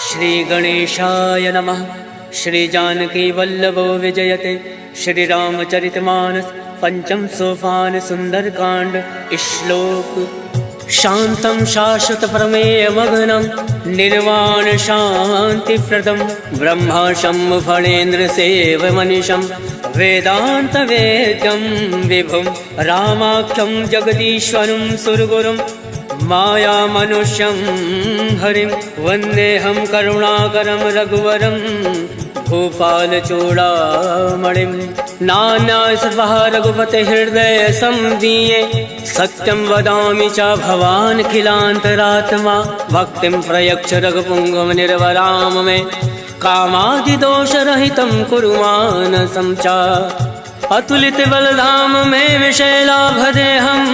श्री गणेशाय नमः। श्री जानकी वल्लभो विजयते। श्री रामचरितमानस पंचम सोपान सुंदरकांड। श्लोक। शांतं शाश्वत प्रमेय मग्नं निर्वाण शांति प्रदम ब्रह्मा शंभु फणेन्द्र सेव मनीषं वेदांत वेद्यं विभुं रामाख्यं जगदीश्वरं सुरगुरुं माया मनुष्यं हरिं वन्देऽहं करुणाकरं रघुवरं भूपाल चूड़ामणिं। नाना सर्वः रघुपते हृदय संदीये सत्यं वदामि च भवान् खिलान्तरात्मा भक्तिं प्रयच्छ रघुपुङ्गव निर्वराम मे कामादिदोषरहितं कुरु मानसं च। अतुलित बलधाम में विशैलाभदेहं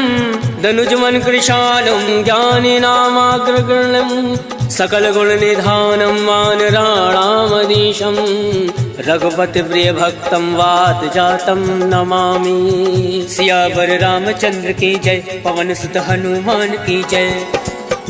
दनुजमन कृशालं ज्ञानिनामाग्रगण्यं सकल गुण निधानं वानराणामधीशं रघुपति प्रिय भक्तं वात जातं नमामि। सियावर रामचंद्र की जय। पवन सुत हनुमान की जय।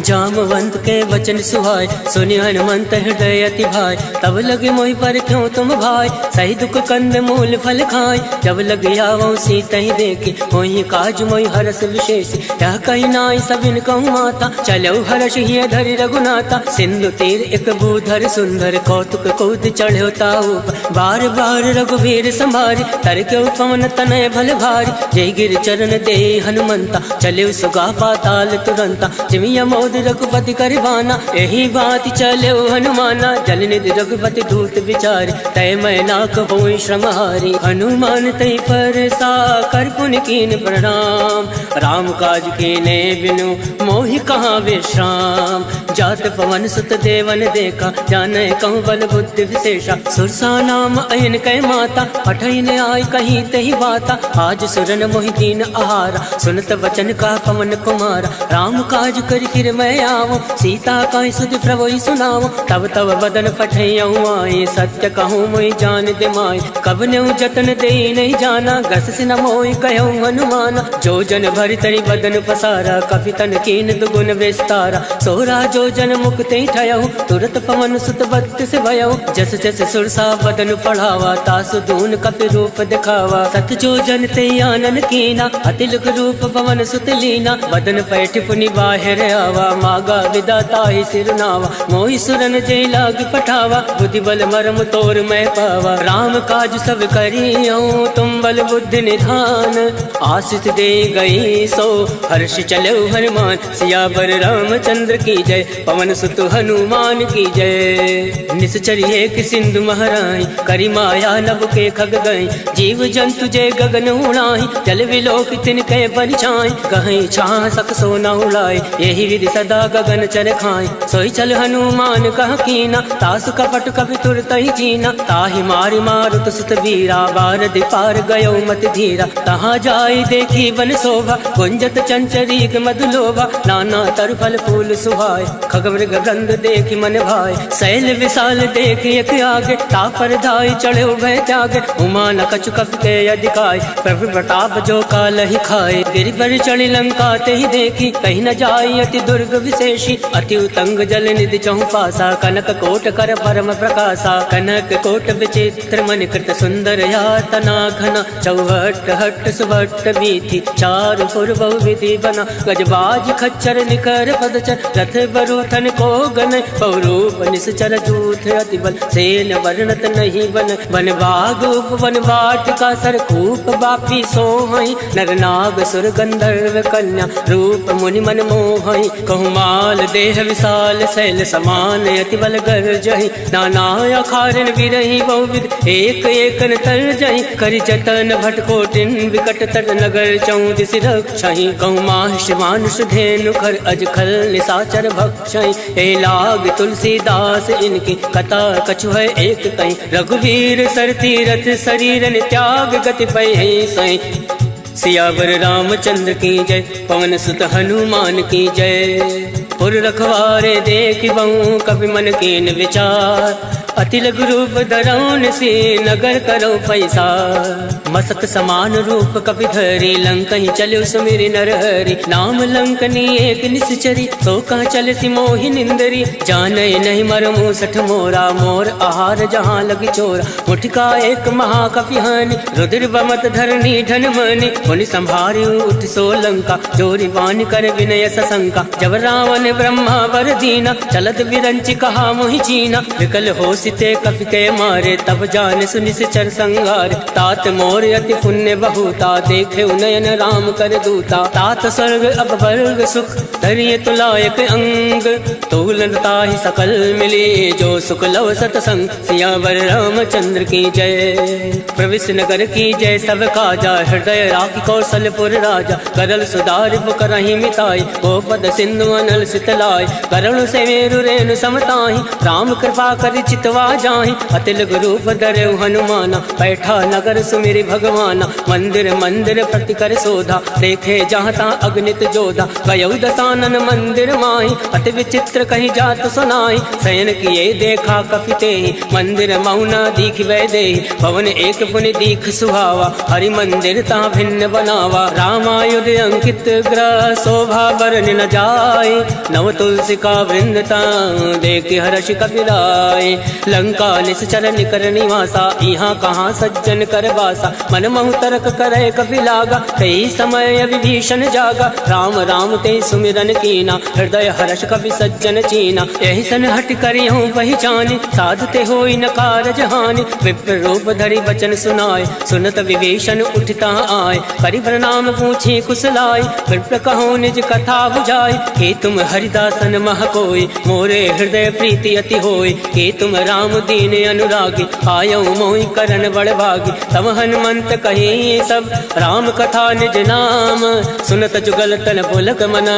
जामवंत के वचन सुहाय सुनि हनुमंत हृदय अति भाई। तब लगे मोहि पर क्यों तुम भाई सही दुख कंद मूल फल खाय। जब लग आवो सीता ही देखी मोहि काज मोहि हरस विशेष। क्या कही नाई सबिन कहूँ माता चलो हर्ष ही धरि रघुनाथा। सिंधु तीर एक भूधर सुंदर कौतुक कौत चढ़ो ताऊ बार बार रघुवीर संभारी तर क्यों पवन तनय भल भारी। जय गिर चरण दे हनुमंता चले सुगा पाताल तुरंता। जिमिया मोद रघुपति करवाना यही बात चलो हनुमाना। जल निधि रघुपति दूत विचारी तय मैं ना कहोई श्रमहारी। हनुमान तय पर सा कर पुन कीन प्रणाम राम काज कीने बिनु मोहि कहाँ विश्राम। जात पवन सुत देवन देखा जाने कहूँ बल बुद्धि विशेषा। सुरसा नाम अयन कै माता पठई ने आई कहीं तही बाता। आज सुरन मोहि दीन आहारा सुनत वचन का पवन कुमारा। राम काज कर फिर मैं आवो सीता का सुध प्रभु सुनाओ। तब तब बदन पठैयऊ आए सत्य कहूँ मोहि जान दे माय। कब ने जतन दे नहीं जाना गस से न मोहि कहूँ हनुमाना। जो जन भरि तरी बदन पसारा कपि तन कीन दुगुन विस्तारा। सोरा जो जन मुक्ति ठयऊ तुरत पवन सुत भक्त से भयऊ। जस जस सुरसा बदन पढ़ावा तासु दून कपि रूप दिखावा। सत जो जन ते आनन कीना अतिलुक रूप पवन सुत लीना। बदन पैठ पुनि बाहिर आवा मागा विदाता ही सिरनावा। मोहि सुरन जय लाग पठावा बुद्धि बल मरम तोर मैं पावा। राम काज सब करियऊँ तुम बल बुद्धि निधान। आशीष दे गई सो हर्ष चलो हनुमान। सियावर रामचंद्र की जय। पवन सुत हनुमान की जय। निश्चर्य कि सिंधु महराई करी माया नभ के खग गई। जीव जंतु जय गगन उड़ाई जल विलोक तिनके परिछाई। कहीं छाह सक सोना उड़ाई यही विधि सदा गगन चर खाई। सोई चल हनुमान कह कीना तासु कपट कपि तुरत ही जीना। ताहि मारि मारुत सुत वीरा बार दिपार गयो मत धीरा। तहाँ जाई देखी वन शोभा गुंजत चंचरीक मधुलोभा। नाना तर फल फूल सुहाय खग मृग गंध देखी मन भाई। शैल विशाल देख एक आगे तापर धाई चढ़े भय त्यागे। उमा न कछु कपि के अधिकाय प्रभु प्रताप जो काल ही खाए। गिरि पर चढ़ी लंका ते ही देखी कहीं न जाई अति दुर्ग विशेषी। अति उतंग जल निधि चहु पासा कनक कोट कर परम प्रकाशा। कनक कोट विचित्र मन कृत सुंदर यातना घना। चौहट हट सुभट बीथी चारु पुर बहु विधि बना। गजबाज खच्चर निकर पदचर रथ बरुथन को गन। बहुरूप निश्चर जूथ अति बल सेन वर्णत नहीं बन। वन बाग उपवन वाटिका सरकूप बापी सोहई। नर नाग सुर गंधर्व कन्या रूप मुनि मन मोहई। कहूँ माल देह विशाल शैल समान अति बल गर्जहि। नाना अखारन विरहि बहुविध एक एक तर जहि। करि जतन भटकोटिन विकट तर नगर चौदिस रक्षहि। कहूँ माहिष मानुष धेनु खर अज खल निशाचर भक्षहि। हे लाग तुलसीदास इनकी कथा कछु है एक कहीं। रघुवीर सर तीरथ शरीरन त्याग गति पै सही। सियावर रामचंद्र की जय। पवन सुत हनुमान की जय। पुर रखवारे देख बहु कपि मन कीन विचार। अति लघु रूप धरौन से नगर करो पैसा। मसक समान रूप कपि धरि लंकहि चले सुमिरि नरहरि नाम लंकनी एक निश्चरी सो कह चल सी मोहि निंदरी जाने नहीं मरमु सठ मोरा मोर आहार जहाँ लगी चोरा मुठका एक महाकपि हानि रुद्र बमत धरनी धन मनि मुनि संभारी उठ सो लंका जोरी वान कर विनय सशंका जब रावण ब्रह्मा वर दीना चलत बिरंच कहा मोहि चीना विकल हो सिते कपि के मारे तब जान सुनि चर संगार तात मोर अति पुण्य बहुता देखे उनयन राम कर दूता तात स्वर्ग अब वर्ग सुख धरिय तुलायक अंग तोलनता ही सकल मिली जो सुख लव सतसंग सियावर रामचंद्र की जय प्रविश नगर की जय सब काजा हृदय राखी कौशलपुर राजा करल सुधार करही मिताई गोपद सिंधु अनल सितलाय करुण से मेरु रेणु समताही राम कृपा कर चितवा जाहि अतिल गुरु धरे हनुमाना बैठा नगर सुमिरि भगवाना मंदिर मंदिर प्रति कर शोधा देखे जहाँ ता अग्नित जोधा गयौ दसानन मंदिर माही अति विचित्र कहीं जात सुनाई शयन किए देखा कपिते मंदिर मौना दीख वै दे पवन एक पुनि दीख सुहावा हरि मंदिर ता भिन्न बनावा रामायुध अंकित ग्रह शोभा बरन न जाए नव तुलसी का वृंदता देख हर्ष कपिराय लंका निश्चर निकर निवासा यहाँ कहाँ सज्जन कर बासा मन महु तरक करे कपि लागा कई समय विभीषण जागा राम राम ते सुमिरन कीना हृदय हर्ष कपि सज्जन चीना यही सन हट करियो पहचाने साधु ते होई न कारज हानि विप्र रूप धरि वचन सुनाए सुनत विभीषण उठता आए करि प्रणाम पूछे कुशलाय विप्र कहो निज कथा बुझाई के तुम हरिदासन मह कोई मोरे हृदय प्रीति अति होई के तुम राम दीन अनुरागी आयो मोहि करन बड़ भागी तब हनुमंत कही सब राम कथा निज नाम सुनत जुगल तन पुलक मन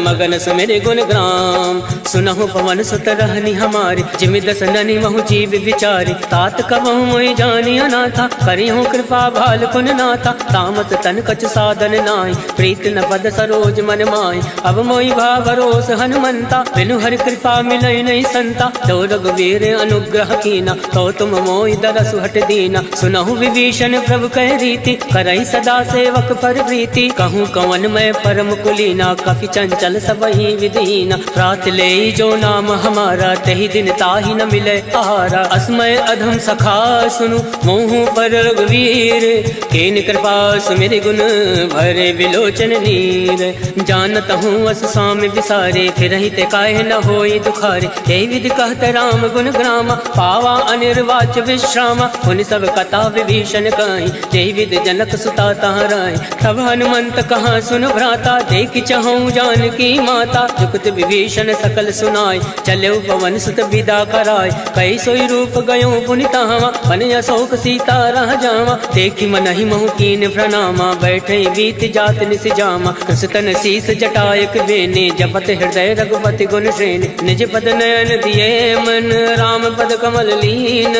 मगन सुमिरि गुण ग्राम सुनहु पवन सुत रहनी हमारी जिमि दस ननि महु जीव विचारी तात कबहु मोहि जानी अनाथा करिहु कृपा भाल पुन नाथा तामत तन कछ साधन नाहि प्रीत न पद सरोज मन माहि अब मोहि भाव भरोस हनुमंता बिनु हरि कृपा मिलई नहीं संता तो रघुवीर अनुग्रह कीना तो तुम मोहि दरसु हट दीना सुनहु विभीषण प्रभु कह रीति करई सदा सेवक पर प्रीति कहूँ कवन मैं परम कुलीना कपि चंचल सबहि विधीना रात ले जो नाम हमारा तही दिन ताहि न मिले आहारा अस्मय अधम सखा सुनु मोहु पर रघुवीर केन कृपा सुमिरि गुण भरे विलोचन नीर जानत हूँ अस स्वामी विसारे फिर ते काहे न होई दुखारे यही विधि कहत राम गुण ग्रामा पावा अनिर्वाच विश्रामा उन सब कथा विभीषण कहीं जय विद जनक सुता तहराय तब हनुमंत कहाँ सुन भ्राता देख चहु जानकी माता जुगत विभीषण सकल सुनाय चले पवन सुत विदा कराय कई सोई रूप गयो पुनितावा मन अशोक सीता रह जावा देखी मन ही महु कीन प्रणामा बैठे बीत जात निस जामा कृष्ण शीस जटायक बेने जपत हृदय रघुपति गुण श्रेणी निज पद नयन दिए मन राम पद कमल लीन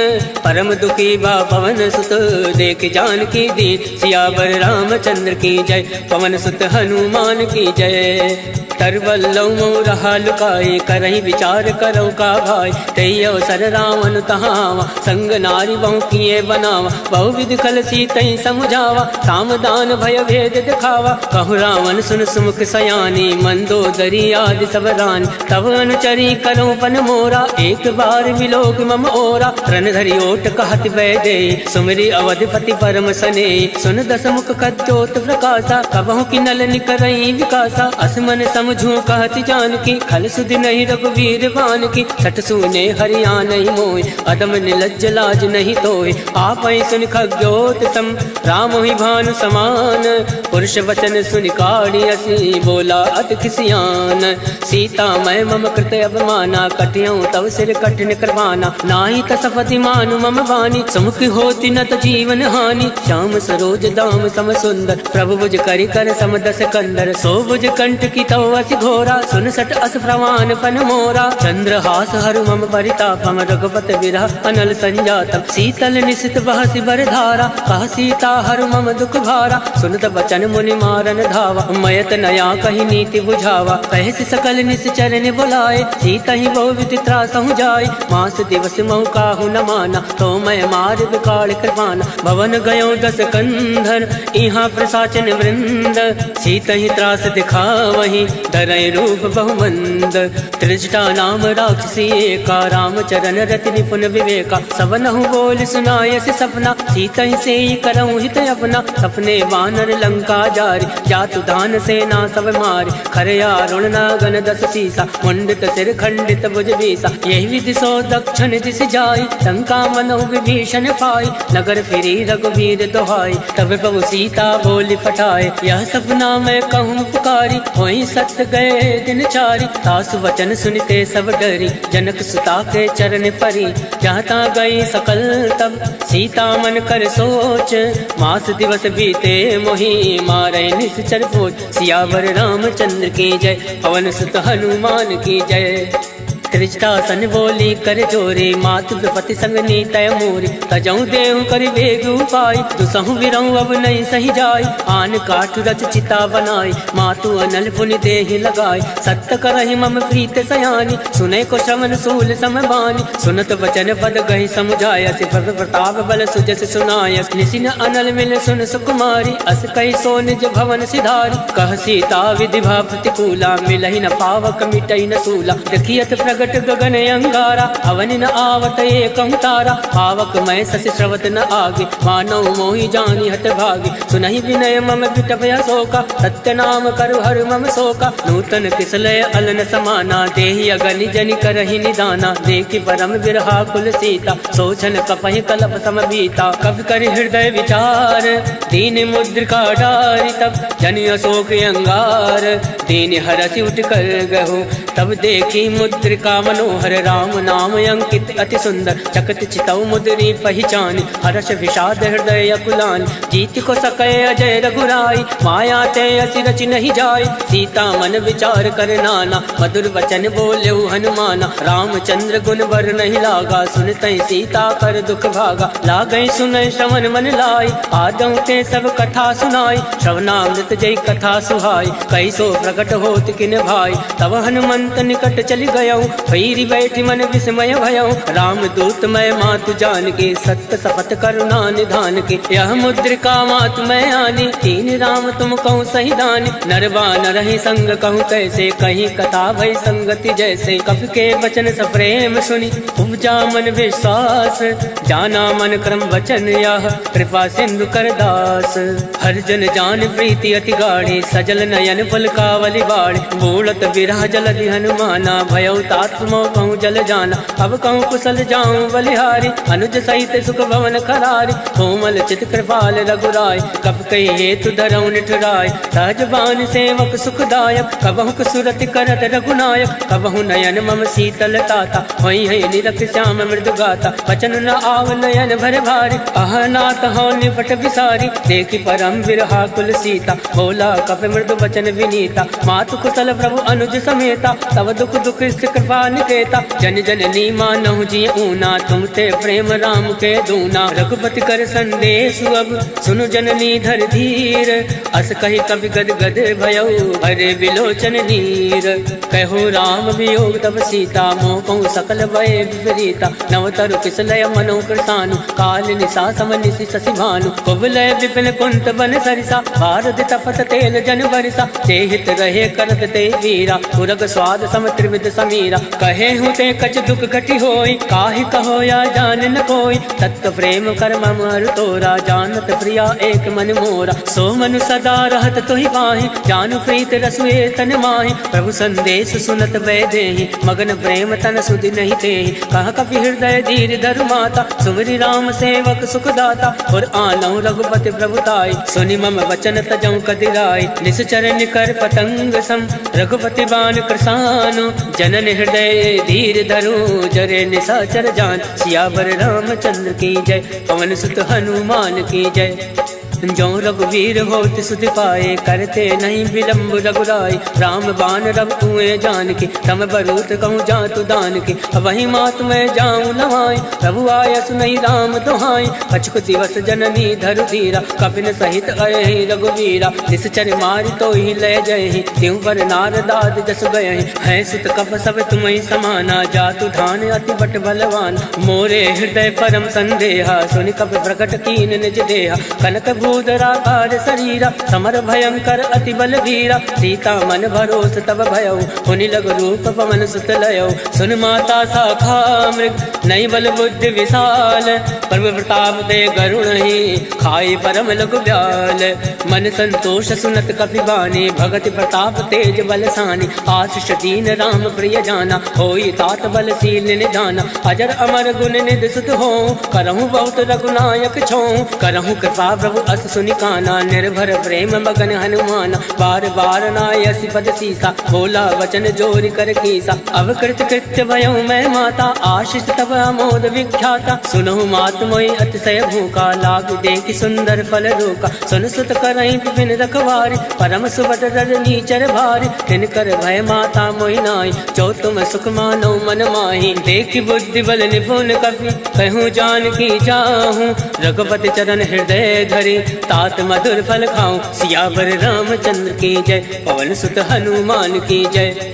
परम दुखी बा पवन सुत देख जानकी दीन सियावर रामचंद्र की जय पवन सुत हनुमान की जय तरवल्लौ रहा लुकाए करही विचार करो का भाई तई अवसर रावण तहावा संग नारी बहु किए बनावा बहु विधि खल सीतई समुझावा सामदान भय भेद दिखावा कहु रावण सुन सुमुख सयानी मंदोदरी आदि सब रानी तब अनुचरी करो पन मोरा एक बार विलोक मम ओरा रण धरि ओट कहत वै दे सुमिरि अवधिपति परम सने सुन दस मुख कद्योत प्रकाशा कबहु की नल निकरई विकासा असमन समझू कहत जानकी खल सुधि नहीं रघुवीर बान की सठ सुने हरिया नहीं मोय अदम निलज्ज लाज नहीं तोय आप सुन खग्योत सम राम ही भानु समान पुरुष वचन सुन काढ़ी असी बोला अति खिसियान सीता मैं मम कृत अवमाना कटियऊँ तव सिर कठिन करवाना नाही तसफति मानु मम वाणी समुख होती न त जीवन हानि श्याम सरोज दाम सम सुंदर प्रभु भुज करि कर समदस कंदर सो भुज कंठ की तव अति घोरा, सुन सट अस प्रमाण पन मोरा। चंद्रहास हरु मम परितापम, रघुपत विरह अनल संजातम। शीतल निशित बहसि बर धारा, कह सीता हरु मम दुख भारा। सुनत बचन मुनि मारन धावा, मयत नया कही नीति बुझावा। कहसि सकल निश्चर ने बुलाए, सीता ही बहु विधि त्रासहु जाय। मास दिवस महु काहू न माना, तो मैं मार विकाल कृपाना। भवन गयो दस कंधर, इहाँ प्रसाचन वृंद। सीता ही त्रास दिखावही, डरै रूप बहुमंद। त्रिजटा नाम राक्षसी एका, रामचरण रति निपुण विवेका। सबनहु बोल सुनायसि सपना, सीता ही से करऊँ हित अपना। सपने वानर लंका जारी, जातु दान सेना सब मारी। खरया रुण नागन दस सीसा, मुंडित सिर खंडित भुज बीसा। यही विधि सो दक्षिण दिस जाई, लंका मनो विभीषण पाई। नगर फिरी रघुवीर दोहाई, तब प्रभु सीता बोली पठाए। यह सपना मैं कहूँ पुकारी, वही सत्य गए दिन चारी। सासु वचन सुनते सब डरी, जनक सुता के चरण परी। जहाँ ता गई सकल तब, सीता मन कर सोच। मास दिवस बीते मोहि, मारे निश्चर पोच। सियावर रामचंद्र की जय, पवन सुत हनुमान की जय। त्रिजटा सन बोली कर जोरे, मातु विपति संग नीतय मोरी। तजऊ देहु कर वेग उपाय, दुसहु विरऊ अब नहीं सही जाय। आन काठ रच चिता बनाई, मातु अनल पुनि देहि लगाई। सत्य करहि मम प्रीत सयानी, सुने को श्रवण सूल समबानी। सुनत वचन पद गहि समुझाय, प्रभ प्रताप बल सुजस सुनाय। निसिन अनल मिल सुन सुकुमारी, अस कहि सो निज भवन सिधारी। कह सीता विधि भा प्रतिकूला, मिलहि न पावक मिटई न सूला। देखियत प्रगट गगन अंगारा, अवनि न आवत एकं तारा। पावक मैं ससि श्रवत न आगे, मानव मोहि जानि हत भागे। सुनहि विनय मम विटपय शोका, सत्य नाम करु हर मम शोका। नूतन किसलय अलन समाना, देहि अगनि जनि करहि निदाना। देखि परम विरहा कुल सीता, सोचन कपहि कलप सम बीता। कवि कर हृदय विचार, दीन मुद्रिका डारि। तब जनि अशोक अंगार, दीन हरसि उठ कर गहु। तब देखी मुद्रिका मनोहर, राम नाम अंकित अति सुंदर। चकत चितौ मुद्री पहचानी, हर्ष विषाद हृदय अकुलानी। जीत को सकै अजय रघुराई, माया ते असि रचि नहीं जाय। सीता मन विचार कर नाना, मधुर वचन बोलेउ हनुमाना। रामचंद्र गुण बर नहीं लागा, सुनतै सीता कर दुख भागा। लागै सुनै श्रवण मन लाई, आदौ ते सब कथा सुनाई। श्रवणामृत जय कथा सुहाई, कैसो प्रकट होत किन भाई। तब हनुमंत निकट चली गयौ, भैरी बैठी मन विस्मय भयौ। राम दूत मैं मातु जान के, सत्य सपथ करुणा निधान के। यह मुद्रिका मातु मैं आनी, तीन राम तुम कहूँ सही दानी। नरवा नरहि संग कहूँ कैसे, कहीं कथा भई संगति जैसे। कवि के वचन सप्रेम सुनी, उपजा मन विश्वास। जाना मन क्रम वचन यह, कृपा सिंधु कर दास। हर जन जान प्रीति अति गाढ़ी, सजल नयन पुलकावली बाढ़ी। बूढ़त विरह जलधि हनुमाना, भयउ तात मोह कहूँ जल जाना। अब कहूँ कुशल जाऊँ बलिहारी, अनुज सहित सुख भवन खरारी। कोमल चित कृपाल रघुराय, कब कही हेतु धरऊ निठुराय। सहज बान सेवक सुखदायक, कबहु सुरति करत रघुनायक। कबहु नयन मम शीतल ताता, वही है निरख श्याम मृदु गाता। वचन न आव नयन भर भारी, अहनाथ हो निपट विसारी। देखी परम विरहा कुल सीता, बोला कप मृदु वचन विनीता। मातु कुशल प्रभु अनुज समेता, तब दुख दुख कृपा निकेता। जन जन नी मानहु जी ऊना, तुम ते प्रेम राम के दूना। रघुपति कर संदेश अब, सुनु जननी धर धीर। अस कही कवि गद गद भयउ, अरे विलोचन नीर। कहो राम वियोग तब सीता, मोह कहूँ सकल भय विपरीता। नवतरु किसलय मनो कृतानु, काल निशा सम निशि शशि भानु। कुबलय विपिन कुंत बन सरिसा, भारत तपत तेल जन बरिसा। ते हित रहे करत ते वीरा, पुरग स्वाद सम त्रिविध समीरा। कहे हूँ ते कछ दुख घटी होई, काहि कहो या जान न कोई। तत्व प्रेम कर मम हर तोरा, जानत प्रिया एक मन मोरा। सो मनु सदा रहत तोहि पाहि, जानु प्रीत रसुए तन माहि। प्रभु संदेश सुनत वै देहि, मगन प्रेम तन सुधि नहीं तेहि। कह कपि हृदय धीर धरु माता, सुमरि राम सेवक सुखदाता। और आनौ रघुपति प्रभुताई, सुनि मम वचन तजौ कदिराई। निश्चर निकर पतंग सम, रघुपति बान कृसानु। जनन हृदय धीर धरु, जरे निशाचर जान। सियावर रामचंद्र की जय, पवन सुत हनुमान की जय। जो रघुवीर होत सुध पाए, करते नहीं विलम्ब रघुराई। राम बाण रघुए जान के, तम बरूत कहूँ जातु दान के। वही मात मैं जाऊँ नवाई, प्रभु आय सुनई राम दुहाई। कछुक दिवस जननी धरु धीरा, कपिन सहित अयहि रघुवीरा। निश्चर मारि तो ही ले जयहि, त्यों पर नारदाद जस गयहि। है सुत कप सब तुम्हि समाना, जातु धान अति बट बलवान। मोरे हृदय परम संदेहा, सुनि कप प्रकट कीन निज देहा। कनक भूधराकार शरीरा, समर भयंकर अति बलवीरा। सीता मन भरोस तब भयउ, हुनि लग रूप पवन सुत लयउ। सुन माता शाखा मृग, नई बल बुद्धि विशाल। प्रभु प्रताप दे गरुणहि, खाई परम लघु ब्याल। मन संतोष सुनत कपि बानी, भगति प्रताप तेज बलसानी। आशीष दीन राम प्रिय जाना, होई तात बलशील निधाना। अजर अमर गुण निधि सुत हो, करहूँ बहुत रघुनायक छो। करहूँ कृपा प्रभु अस सुनि काना, निर्भर प्रेम मगन हनुमान। बार बार नायसि पद सीसा, बोला वचन जोरि कर कीसा। अवकृत कृत्य भयउ मैं माता, आशीष तब अमोद विख्याता। सुनहु मात मोहि अतिशय भूखा, लाग देखि सुंदर फल रोका। सुन सुत करहि विपिन रखवारी, परम सुबद रजनी चर भारी। तिनकर भय माता मोहि नाई, जो तुम सुख मानो मन माही। देखि बुद्धि बल निपुण कपि, कहूँ जानकी जाहूँ। रघुपति चरण हृदय धरि, तात मधुर फल खाऊं। सियावर रामचंद्र की जय, पवन सुत हनुमान की जय।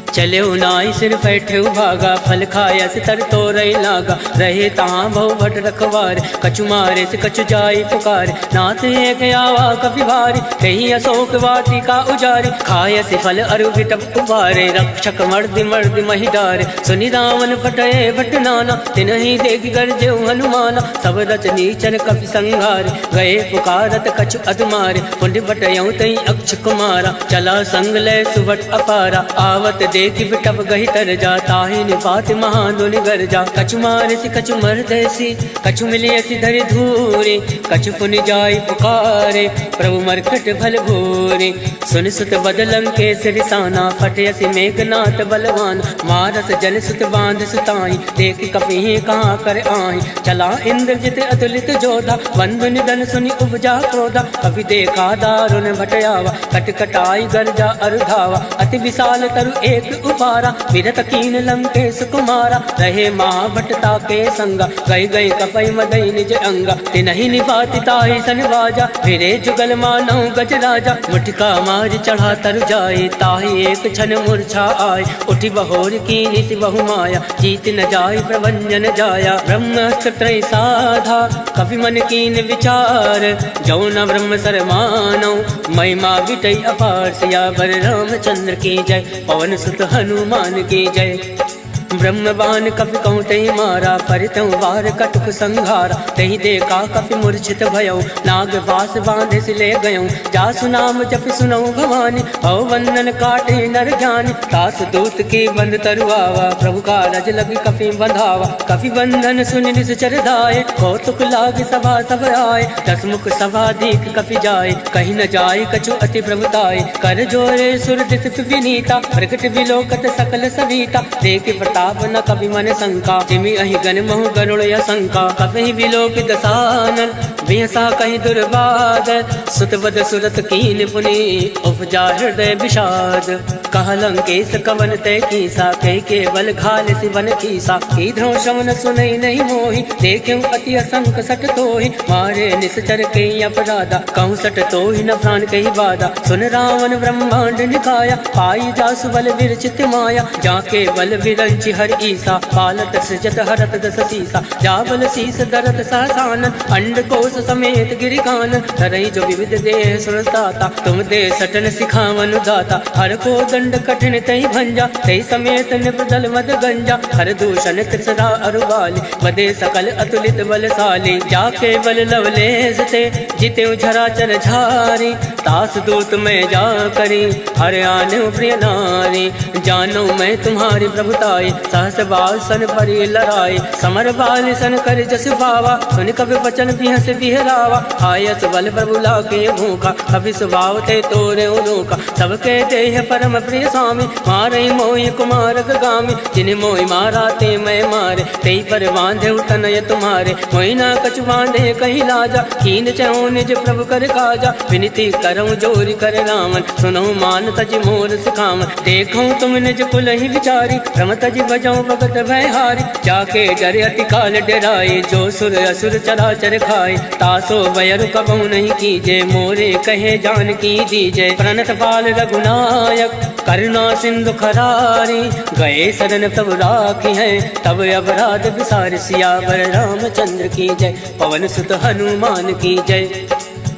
चले नाई सिर बैठे भागा, फल खाया से तर तो रही लागा। रहे तहाँ बहु भट रखवार, कछु मारे से कछु जाई पुकार। नाथ एक आवा कपि भारी, कहीं अशोक वाटिका उजारी। खाया से फल अरु विटप उबारे, रक्षक मर्दि मर्दि महि डारे। सुनि रावण फटये भट नाना, तिनहि देख गरजेउ हनुमाना। सब रचनी चर कपि संघारे, गए पुकारत कछु अधमारे। पुण्य बटयउ तई अक्ष कुमारा, चला संग लय सुबट अपारा। आवत देखि बिटप गहि तर जा, ताहि निपात महादुनि गर जा। कछु मारसि कछु मरदैसी, कछु मिलियसि धरि धूरे। कछु पुनि जाई पुकारे, प्रभु मरकट भल भूरे। सुनि सुत बदलं के सिरसाना, फटयसि मेघनाथ बलवान। मारस जन सुत बांध सुताई, देखि कपि कहाँ कर आहि। चला इंद्रजित अतुलित जोधा, बंधु निधन सुनि उपजा क्रोधा। कपि देखा दारुण भटयावा, कट कटाई गर्जा अरुधावा। अति विशाल तरु एक उपारा, विरत कीन लंकेश कुमारा। रहे महाभटता के संगा, गई गई कपई मदई निज अंगा। तिनहि निपाति ताहि सन बाजा, फिरे जुगल मानौ गज राजा। मुठिका मार चढ़ा तर जाए, ताहि एक क्षण मूर्छा आय। उठि बहोर कीनि सि बहु माया, जीत न जाय प्रभंजन जाया। ब्रह्मास्त्र त्रय साधा, कपि मन कीन विचार। जौ न ब्रह्म सर मानौ, महिमा विटई अपार। सियावर रामचंद्र की जय, पवन सुत हनुमान की जय। ब्रह्म बाण कपि कहूँ तहि मारा, परितहु वार कटुक संघारा। तहि देखा कपि मूर्छित भयउ, नाग पास बांधे से ले गयउ। जासु नाम जपि सुनऊ भवानी, भव बंधन काटे नर जानी। तास दूत की बंद तरुआवा, प्रभु का रज लगी कपि बंधावा। कपि बंधन सुनि निश्चर धाये, कौतुक लाग सभा सब आए। दस मुख सभा दीक कपि जाए, कहीं न जाय कछु अति प्रभुताय। कर जोरे सुर दिस विनीता, प्रकट विलोकत सकल सविता। देख प्रताप न कपि मन शंका, जिमि अहि गण महु गरुड़ असंका। कपि विलोक दसानन, बिहसा कहीं दुर्बाद। सुत बद सुरत कीन पुनि, उपजा हृदय विषाद। कह लंकेश कवन तय कीसा, कह केवल घाल सिवन कीसा। कीधरो शमन सुनई नहीं मोहि, देखिउ अति असंक सट तोहि। मारे निश्चर के अपराधा, कहूँ सट तोहि न प्राण कही बाधा। सुन रावण ब्रह्मांड निकाया, पाई जासु बल विरचित माया। जाके बल विरंचि हर ईसा, पालत सृजत हरत दस सीसा। जाबल शीस दरत सहसानन, अंड कोश समेत गिरिकानन। तरई जो विविध देह सुरदाता, तुम दे सटन सिखावन दाता। हर को दंड कठिन तई भंजा, तई समेत निपदल मद गंजा। हर दूषण त्रिसरा अरुबाली, बदे सकल अतुलित बलशाली। जाके बल लवलेस ते, जितेउ झराचर झारी। तास दूत में जा करी, हर आने प्रिय नारी। जानो मैं तुम्हारी प्रभुताई, सहस बाल सन परि लड़ाई। समर बाल सन कर जस पावा, सुन कभी वचन बिहस बिहरावा। आयस बल प्रभु लाके भूखा, कभी स्वभाव ते तोरे उनोका। सबके देह परम प्रिय स्वामी, मारे मोहि कुमार गामी, जिन मोहि मारा ते मैं मारे, तेई पर बांधे तनय तुम्हारे, मोहि ना कछु बांधे कहीं लाजा, कीन चहु निज प्रभु कर काजा, विनती करऊं जोरी कर रामन, सुनऊं मान तज मोर सिखावन, देखऊं तुम निज कुल ही विचारी, रम तज बजाऊं भगत भयहारी, जाके डरे अति काल डराए, जो सुर असुर चराचर खाए, तासो वैर कबहु नहीं कीजे, मोरे कहे जान की दीजे, प्रणत पाल रघुनायक करुणा सिंधु खरारी, गए शरण तब राखी है, तब अपराध विसार, सियावर रामचंद्र की जय, पवन सुत हनुमान की जय।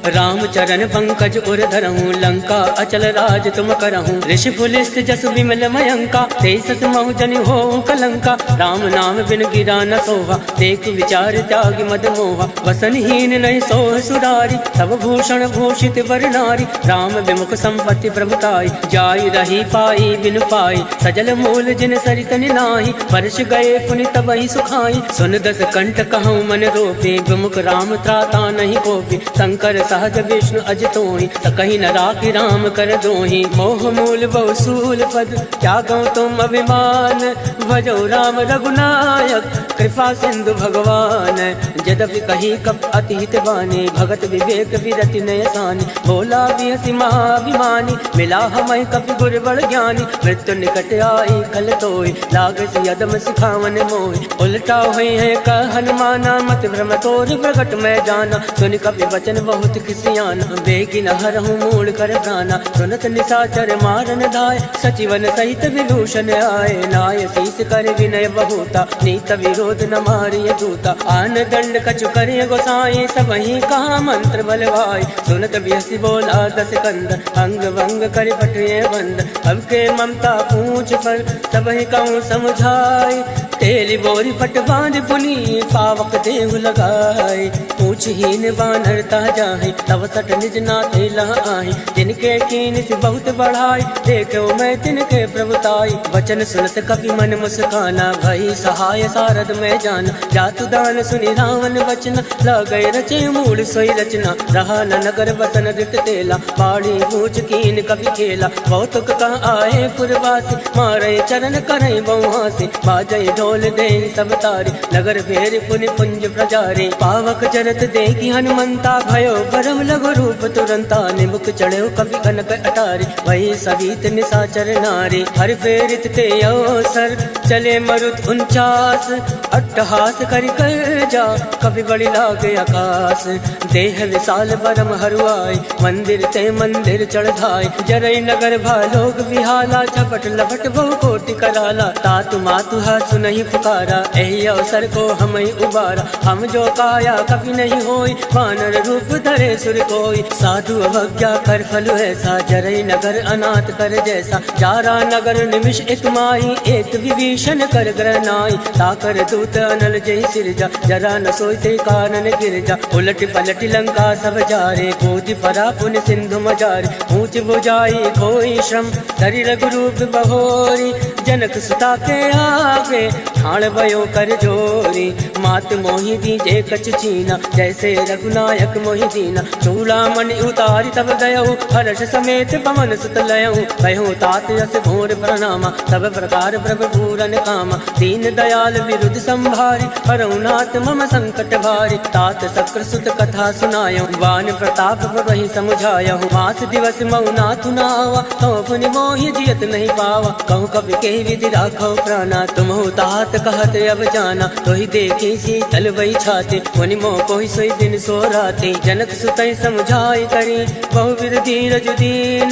राम चरण पंकज उर धरहूँ, लंका अचल राज तुम करहूँ, ऋषि पुलिस जस विमल मयंका, तेसस महु जन हो कलंका, राम नाम बिन गिरा न सोहा, देख विचार त्याग मद मोहा, वसनहीन नहीं सोह सुरारी, सब भूषण भूषित वर नारी, राम विमुख संपत्ति प्रभुताई, जाई रही पाई बिन पाई, सजल मूल जिन सरित निनाही, वर्ष गए पुनि तबहि सुखाई, सुन दस कंठ कहूँ मन रोपे, विमुख राम त्राता नहीं कोपी, शंकर सहज विष्णु अज तोहि, सकहि न राखि राम कर दोहि, मोह मूल बहु सूल पद, त्यागो तुम अभिमान, भजो राम रघुनायक, कृपा सिंधु भगवान, यद्यपि कही कब अति हित बानी, भगत विवेक विरति नय सानी, भोला बिहसि महाभिमानी, मिला हमहि कपि गुर बड़ ज्ञानी, मृत्यु निकट आई खल तोय, लागस यदम सिखावन मोहि, उलटा हुई है कह हनुमाना, मत भ्रम तोर प्रगट मैं जाना, सुन कपि वचन बहुत किसियाना, बेगी न हरहूँ मूल कर प्राणा, सुनत निशाचर मारन धाय, सचिवन सहित विभूषण आए, नाय शीस कर विनय बहुता, नीत विरोध न मारिय दूता, आन दंड कछु करे गोसाई, सबहि कहा मंत्र बलवाई, सुनत बिहसि बोला दस कंद, अंग भंग कर पटुए बंद, अब के ममता पूछ पर सबहि कहूँ समझाई, तेली बोरी पट बांध पुनी, पावक देहु लगाए, पूछहीन बानर ता जाहि, तब सट निज नाथ लहाई, जिनके कीन से बहुत बढ़ाई, देखो मैं तिनके प्रभुताई, वचन सुनत कपि मन मुस्काना, भई सहाय सारद में जाना, जातु दान सुनि रावण वचन, लगै रचे मूल सोई रचना, रहा न नगर बसन रित तेला, बाड़ी पूछ कीन कपि खेला, बहुतुक कह आए पुरवासी, मारे चरण करे बहुहासी, बाजै ढोल दे सब तारी, नगर फेर पुनि पुंज प्रजारी, पावक चरत देखी हनुमंता, भयो परम लघु रूप तुरंता, निमुख चढ़ो कवि कनक अटारी, वही सवित निशाचर नारी, हर फेरित ते अवसर, चले मरुत 49, अट्टहास करि कर जा, कवि बड़ी लागे आकाश, देह विशाल परम हरुआई, मंदिर ते मंदिर चढ़ाई, जरई नगर भालोक विहाला, झपट लपट बहु कोटि कराला, तातु मातु हाथ सुनहि पुकारा, एहि अवसर को हमहि उबारा, हम जो काया कभी नहीं होई, वानर रूप धरे सुर कोई, साधु अवज्ञा कर फल ऐसा, जरई नगर अनाथ कर जैसा, जारा नगर निमिष एक माही, एक विभीषण कर ग्रहनाई, ताकर दूत अनल जय सिरजा, जरा न सोचते कानन गिरजा, उलट पलट लंका सब जारे, कूद परा पुन सिंधु मजारे, ऊंच बुझाई कोई श्रम, धरि रघुरूप बहोरी, जनक सुता के आगे, ठाण भयो कर जोरी, मात मोहि दीजे कछ छीना, जैसे रघुनायक मोहि दीना, चूड़ामणि उतारी तब गयहु, हर्ष समेत पवन सुत लयहु, कहूँ तात यस भोर प्रणामा, सब प्रकार प्रभु पूरन कामा, दीन दयाल विरुद्ध संभारी, हरहुनाथ मम संकट भारी, तात शक्र सुत कथा सुनायहु, वान प्रताप वही समुझायहु, मास दिवस मऊ नाथ नावा, कहूँ पुनि मोहि जियत नहीं पावा, कहूँ कवि के विधि राखो प्राणा, तुम हो तात कहत अब जाना, तो ही देखी शीतल वही छाते, मुनि मोह कोई सोई दिन सो राते, जनक सुतई समझाई करी, बहुविध धीरज दीन,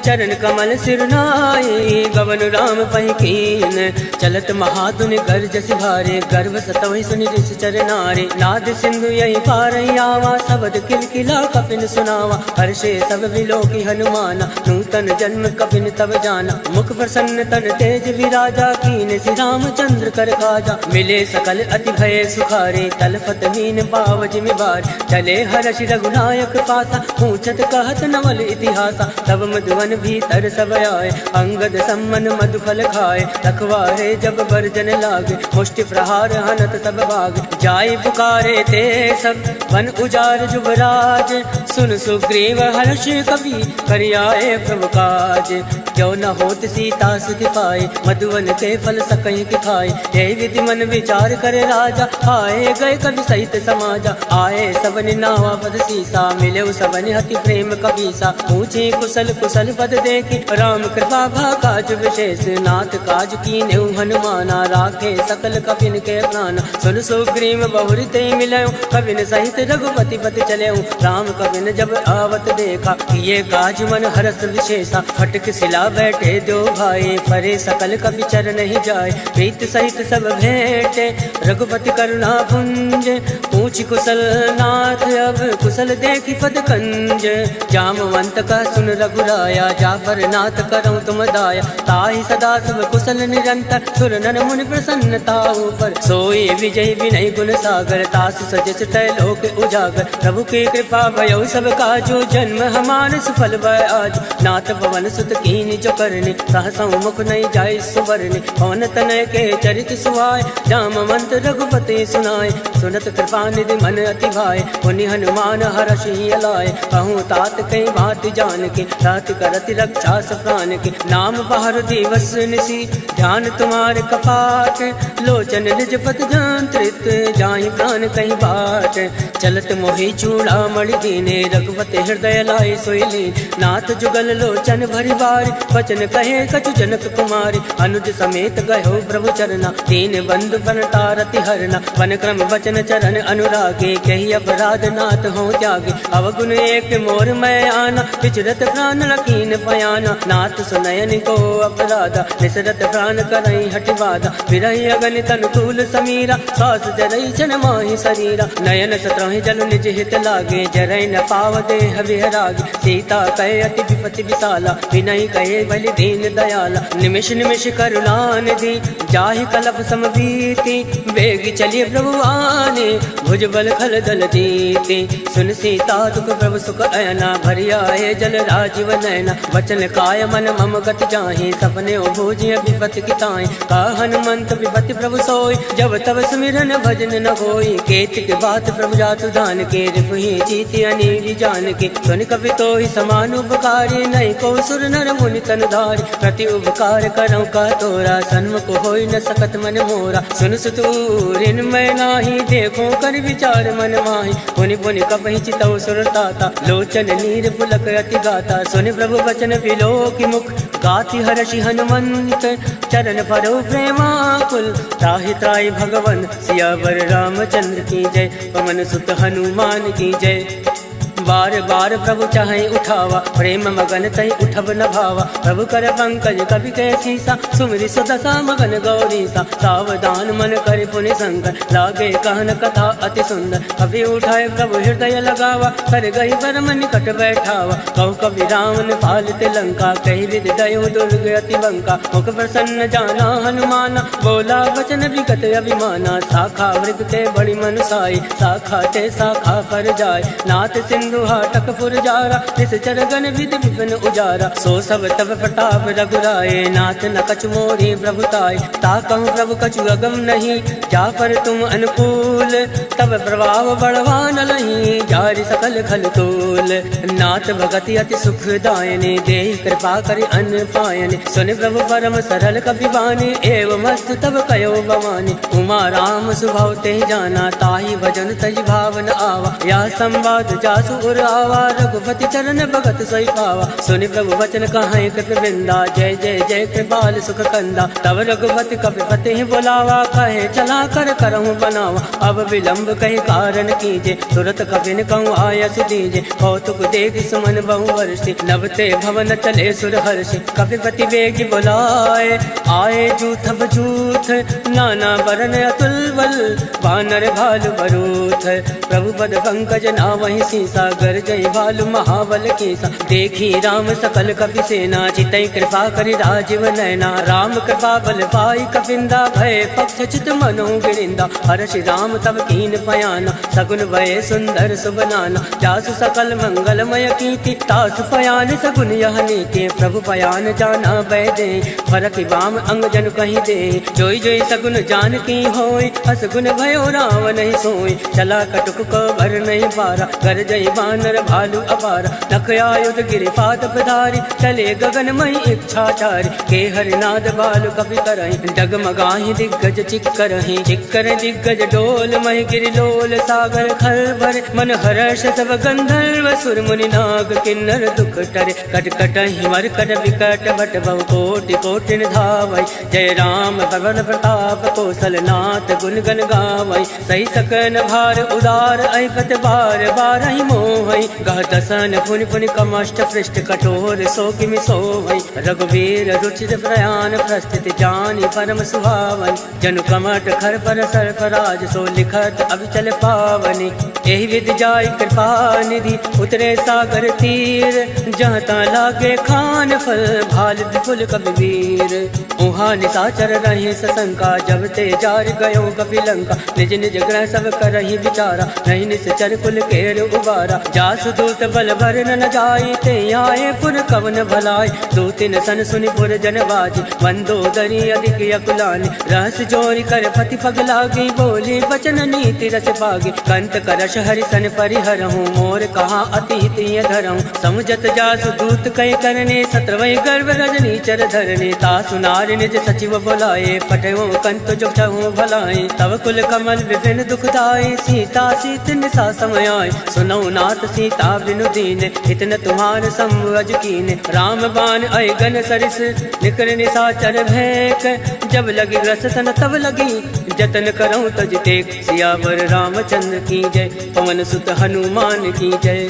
चरण कमल सिर नाई, गवन राम पहि कीन, चलत महाधुनि गर्ज सिभारे, गर्भ सतवहि सुनि ऋषि चर नारे, नाद सिंधु यही पार आवा, शब्द किलकिला कपिन सुनावा, हर्षे सब विलोकी हनुमाना, नूतन जन्म कपिन तब जाना, मुख प्रसन्न तन तेज विराजा, कीन श्री रामचंद्र कर काजा, मिले सकल अति भय सुखारे, तलफत मीन पाव जिमि बार, चले हर्ष रघुनायक पासा, पूछत कहत नवल इतिहासा, तब मधुवन भीतर सब आए, अंगद सम्मन मधुफल खाए, रखवारे जब बरजन लागे, मुष्टि प्रहार हनत सब भाग, जाय पुकारे ते सब वन उजार जुबराज, सुन सुग्रीव हर्ष कवि करियाए प्रभु काज। क्यों न होत सीता सुख पाए मधुवन के फल सकहीं के खाए। हे विधि मन विचार करे राजा आए गए कवि सहित समाजा। आए सबन नावा पद सीसा मिले सबन हति प्रेम कबीसा। पूछे कुशल कुशल पद देखी राम कृपा भा काज विशेष। नाथ काज की नेउ हनुमाना राखे सकल कपिन के प्राण। सुन सुग्रीव बहुरी ते मिलयो कविन सहित रघुपति पति चलेऊ। राम कविन जब आवत देखा ये काज मन हरस विशेषा। फटक सिला बैठे दो भाई परे सकल कवि चर नहीं जाए। प्रीत सहित सब भेंटे रघुपति करुणा पुंज। पूछ कुशल नाथ अब कुशल देखी पद कंज। जामवंत का सुन रघुराया जाफर नाथ करऊं तुम दाया। ताहि सदा सब कुशल निरंतर सुर नर मुनि प्रसन्नता ऊपर। सोई विजय विनय गुण सागर तास सजस तय लोक उजागर। प्रभु की कृपा भयो सब काजो जन्म हमार सफल भय आज। नाथ पवन सुत कीन जो करने सहसा मुख नहीं जाय सुवरने। पवन तनय के चरित सुहाय जामवंत रघुपति सुनाय। सुनत कृपा निधि मन अति भाय पुनि हनुमान हर्षि अलाय। कहूँ तात कई बात जान के रात करति रक्षा प्राण के। नाम बाहर दिवस निसी ध्यान तुम्हारे कपाट। लोचन निज पद जंत्रित जाहि प्राण कहीं बाट। चलत मोहि चूड़ा मणि दीने रघुपति हृदय लाय सोइली। नाथ जुगल लोचन भरि बारी वचन कहे कछु जनक कुमारी। अनुज समेत गयो प्रभु चरना दीन बंधु बनतारति हरना। वन क्रम वचन चरण अनुरागे कही अपराध नाथ हो त्यागे। अवगुण एक मोर मैं आना विचरत प्राण लकीन पयाना। नाथ सुनयन को अपराधा निसरत प्राण करई हटिवादा। विरही अगणित अनुकूल समीरा सास जरई जन माहि शरीरा। नयन सत्रहि जल निज हित लागे जरई न पाव देह विहरागे। सीता कहे अति विपति विशाला विनय कहे बलि दीन दयाला। निमिष निमिष करुणा निधि जाहि कलप समबीति। वेगी चलिए प्रभु आने भुजबल खल दल दीति। सुन सीता दुख प्रभु सुख अयना भरि आए जल राजीव नयना। वचन काय मन मम गति जाहि सपने भोजिय विपति किताई। का हनुमंत विपति प्रभु सोई जब तब सुमिरन भजन न होई। केत के बात प्रभु जातु दान के रिपुहि जीति अनीरि जान के। सुन कवि तो ही समान उपकारी नहीं को सुर नर मुनि तन धारी। प्रति उपकार करऊं का तोरा सन्मुख होई न सकत मन मोरा। सुन सुतूरिन मैं नाही देखो कर विचार मन माही। पुनि पुनि कपहि चितौ सुर ताता लोचन नीर पुलक अति गाता। सुन प्रभु वचन विलो की मुख गाति हर्षि हनुमंत। चरण परो प्रेमाकुल त्राहि त्राहि भगवन सियावर रामचंद्र की जय। पवन सुत हनुमान की जय। बार बार प्रभु चाहे उठावा प्रेम मगन तहि उठब न भावा। प्रभु कर पंकज कवि के सीसा सुमिरि सुदशा मगन गौरीसा। सावधान मन कर पुनि शंकर लागे कहन कथा अति सुंदर। कवि उठाए प्रभु हृदय लगावा कर गई परम निकट बैठावा। कहु कवि रावण पालित लंका कही विधि दयो दुर्ग अति बंका। मुख प्रसन्न जाना हनुमाना बोला वचन विगत अभिमाना। शाखा मृग ते बड़ी मनुसाई शाखा ते शाखा पर जाय। नाथ सिंधु हाटक फुरजारा निश्चर गण विधि विपिन उजारा। सो सब तब प्रताप रघुराए नाथ न कछु मोरी प्रभुताय। ता कहूँ प्रभु कछु अगम नहीं जा पर तुम अनुकूल। तब प्रभाव बढ़वान लही जारि सकल खल तूल। नाथ भगति अति सुखदायने दे कृपा करि अन्न पायने। सुन प्रभु परम सरल कपि बानी एवं मस्त तब कयो भवानी। उमा राम सुभाव ते जाना ताहि भजन तज भावन आवा। या संवाद जासु उर आवा रघुपति चरण भगत सोई पावा। सुनि प्रभु वचन कहाई कृप वृंदा जय जय जय कृपाल सुख कंदा। तब रघुपति कपिपति बोलावा कहे चला कर करहूँ बनावा। अब विलंब कही कारण कीजे तुरत कपिन कहूँ आयस दीजे। कौतुक देख सुमन बहु वर्षि नवते भवन चले सुर हर्षि। कपिपति वेग बुलाए आए जूथ बजूथ नाना वरण अतुल बल वानर भालु बरूथ। प्रभु पद पंकज ना वही सीसा गर जय भालु महाबल केसा। देखी राम सकल कपि सेना चितई कृपा करि राजीव नयना। राम कृपा बल पाई कपिंदा भय पक्ष चित मनो गिरिंदा। हर्षि राम तब कीन पयाना सगुन भय सुंदर सुबनाना। जासु सकल मंगलमय कीर्ति तासु पयान सगुन यह नीति। प्रभु पयान जाना भय दे फरक बाम अंग जन कहीं दे। जोई जोई सगुन जान की होय असगुन भयो राम नहीं सोई। चला कटुक को भर नहीं पारा कर जय बानर भालू अपार, नख आयुध गिरिपाद पधारी, चले गगनमयी इच्छाचारी, के हरिनाद बालु कपि करहि, डगमगाहि दिग्गज चिक्करहि, चिक्कर दिग्गज डोल महि गिरिलोल, सागर खलबल मन हर्ष सब गंधर्व, सुर मुनि नाग किन्नर दुख टरे, कटकटहि मरकट विकट भट बहु कोटि कोटि धावै, जय राम पवन प्रताप कौशलनाथ गुण गण गावै, सही सकन भार उदार ऐपत बार बारहि मोहै, गह दसन पुनि पुनि कमष्ट पृष्ठ कठोर सो किमि सोहै, रघुवीर रुचिर प्रयाण प्रस्थित जानि परम सुहावै, जनु कमट खर पर सर्प राज सो लिखत अविचल पावनि, एहि विधि जाय कृपा निधि उतरे सागर तीर, जहाँ ता लागे खान फल भाल विपुल कबीर, उहाँ निशाचर रहे सशंका, जब ते जार गयो कपि लंका, निज निज ग्रह सब करहि विचारा, नहीं निश्चर कुल केर उबारा, जासु दूत बल भर न जाय, ते आए पुर कवन भलाय, दूतिन सन सुनि पुर जन बाजी, मंदोदरी अधिक अकुलानी, रहस जोरी कर पति पग लागी, बोली बचन नीति रस पागी, कंत करश हरि सन परिहरहूँ, मोर कहा अति हित धरहूँ, समुझत जासु दूत कई करने, सत्रवै गर्भ रजनी चर धरने, तासु नारि निज सचिव बोलाए, पटयो कंत जो चहु भलाए, तब कुल कमल विपिन दुखदाई, सीता सीत निशा समय आए, सुनौ नाथ सीता बिनु दीन, इतन तुम्हार संवज कीन, राम बाण अयगन सरिस निकर निशाचर भैक, जब लगी रस तन तब लगी जतन करऊँ तज टेक, सियावर रामचंद्र की जय, पवन सुत हनुमान की जय,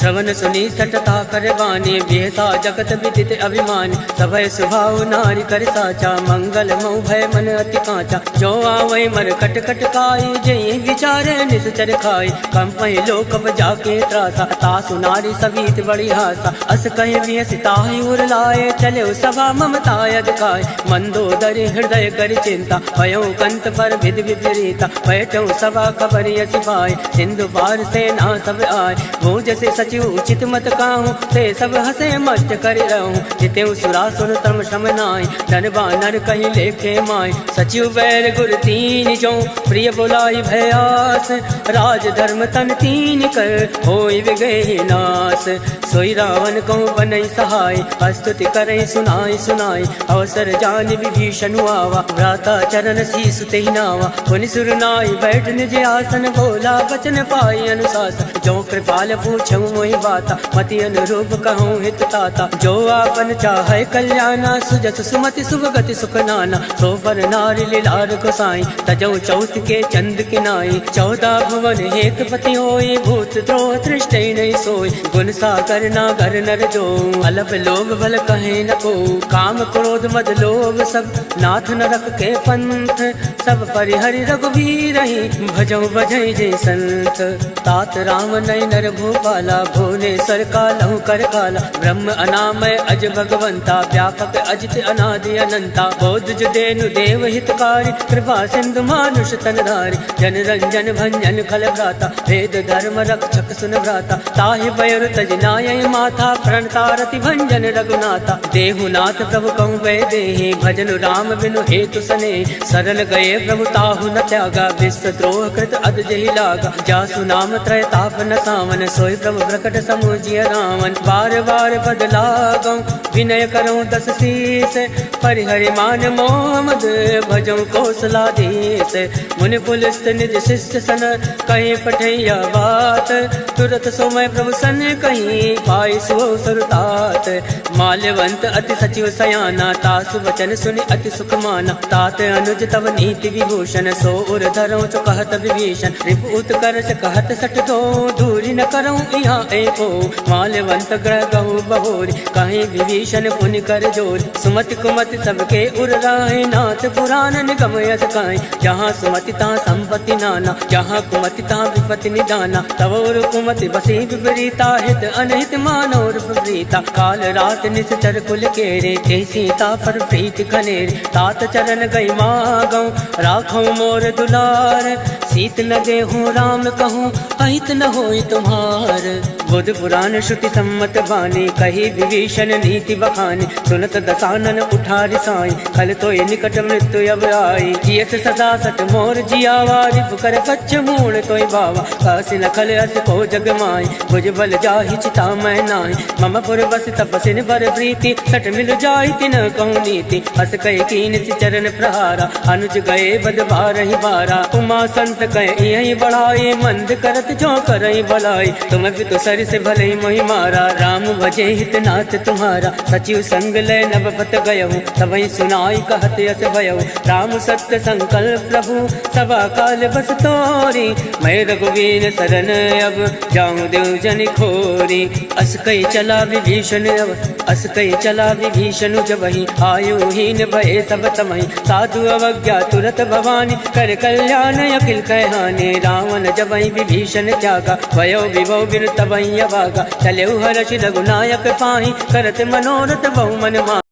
श्रवण सुनी सटता करवाने, बेहसा जगत विदित अभिमान, सभय सुभाव नारी कर साचा, मंगल मऊ भय मन अति कांचा, जो आवै मर कट कट काई, जय विचारे निश्चर खाई, कंपय लोक जाके त्रासा, तासु नारी सवीत बड़ी हासा, अस कहे वियसिताहि उर लाए, चले सभा ममताय दिखाए, मंदोदरी हृदय कर चिंता, भयो कंत पर विधि विपरीता, बैठो सभा खबर यसी पाए, सिंधु पार सेना सब आए, वो जैसे सचिव उचित मत काहूँ, ते सब हसे मस्त कर रहूँ, जितेऊ सुरासुर तम श्रम नाय, धन बानर कहीं लेखे माय, सचिव बैर गुर तीन जो, प्रिय बुलाई भयास, राज धर्म तन तीन कर, होई विगहि नास, सोई रावण को बनई सहाय, स्तुति करई सुनाई सुनाई, अवसर जान विभीषण आवा, भ्राता चरण शीस तेहि नावा, पुनि सुर नाई बैठ निज आसन, बोला बचन पाई अनुशासन, जो कृपाल पूछऊँ मोहि बाता, मति अनुरूप कहूँ हित ताता, जो आपन चाहे कल्याणा, सुजस सुमति शुभ गति सुख नाना, सो पर नारी लीलार गोसाई, तजौ चौथ के चंद किनाई, 14 भुवन हेत पति होई, भूत द्रोह तृष्टै नहीं सोई, गुण सागर नागर नर जो, अलप लोभ बल कहे न को, काम क्रोध मद लोभ सब नाथ न रख के पंथ, सब परिहरि रघुवीर ही, भजौ बजै जय संत, तात राम नय नर भूपाला, भुवनेश्वर कालहु कर काला, ब्रह्म अनामय अज भगवंता, व्यापक अजित अनादि अनंता, बोध जुदेनु देव हितकारी, कृपा सिंधु मानुष तनधारी, जन रंजन भंजन खल भ्राता, वेद धर्म रक्षक सुन भ्राता, ताहि बयर तज नाय माथा, प्रणतारति भंजन रघुनाथा, देहुनाथ प्रभु कहूँ वै देहि, भजन राम बिनु हेतु सने, सरल गए प्रभु ताहु न त्यागा, विश्व द्रोह कृत अद जहि लागा, जासु नाम त्रय ताप न सावन, सोई प्रभु प्रकट समुझिय रावण, बार बार बदला गौ, विनय करऊँ 10 शीस, परिहरि मान मोह मद, भजऊँ कौशलाधीश, मुनि पुलिस निज शिष्य सन, कहीं पठैया बात, तुरत सोमय प्रभु सन कहीं, पाई सो सुरतात, माल्यवंत अति सचिव सयाना, तासु वचन सुनि अति सुख माना, तात अनुज तव नीति विभूषण, सो उर धरऊँ चो कहत विभीषण, रिपुत करश कहत सठ दो, दूरी न करऊँ यहाँ एको, माल्यवंत ग्रह गहु बहोरी, कहीं विभीषण पुनि कर जोर, सुमति कुमति सबके उर राहे, नाथ पुराण निगम यस काई, जहाँ सुमति तहाँ संपत्ति नाना, जहाँ कुमति तहाँ विपत्ति निदाना, तव उर कुमति बसी विपरीता, हित अनहित मानोर विपरीता, काल रात निश्चर कुल केरे, ते सीता पर प्रीति खनेरे, तात चरण गई मागौ, राखौ मोर दुलार, सीत न देहूँ राम कहूँ, अहित न होई तुम्हार, बुध पुराण श्रुति सम्मत बानी, कही विभीषण नीति बखानी। सुनत दसानन उठारि साई, खल तो निकट मृत्यु अब आई। जियस सदा सत मोर जियावा, रिपु कर कच्छ मूल तोय बावा। कासि न खल अस को जग माई, भुज बल जाहि चिता मैं नाहि। मम पुर बस तपसिन बर प्रीति, सट मिल जाहि तिन कहूँ नीति। हस कह कीन सि चरण प्रहारा, अनुज गए बद बारहि बारा। उमा संत कह यही बढ़ाई, मंद करत जो करई भलाई। तुम भी तो सर से भले मोहि मारा, राम भजे हित नाथ तुम्हारा। सचिव संग लय नभ पत गयहु, तबहि सुनाई कहत यस भयहु। राम सत्य संकल्प प्रभु, सभा काल बस तोरी। मैं रघुवीर शरण अब, जाऊं देव जन खोरी। अस कई चला विभीषण अब, अस कई चला विभीषण जबहि। आयुहीन भय सब तमहि, साधु अवज्ञा तुरत भवानी। कर कल्याण अखिल कहहानि, रावण जबहि विभीषण त्यागा। भयो विभव बिनु तबहि अभागा, चलेउ हर्षि रघुनायक पाहि। करत मनोरथ बहु मन मा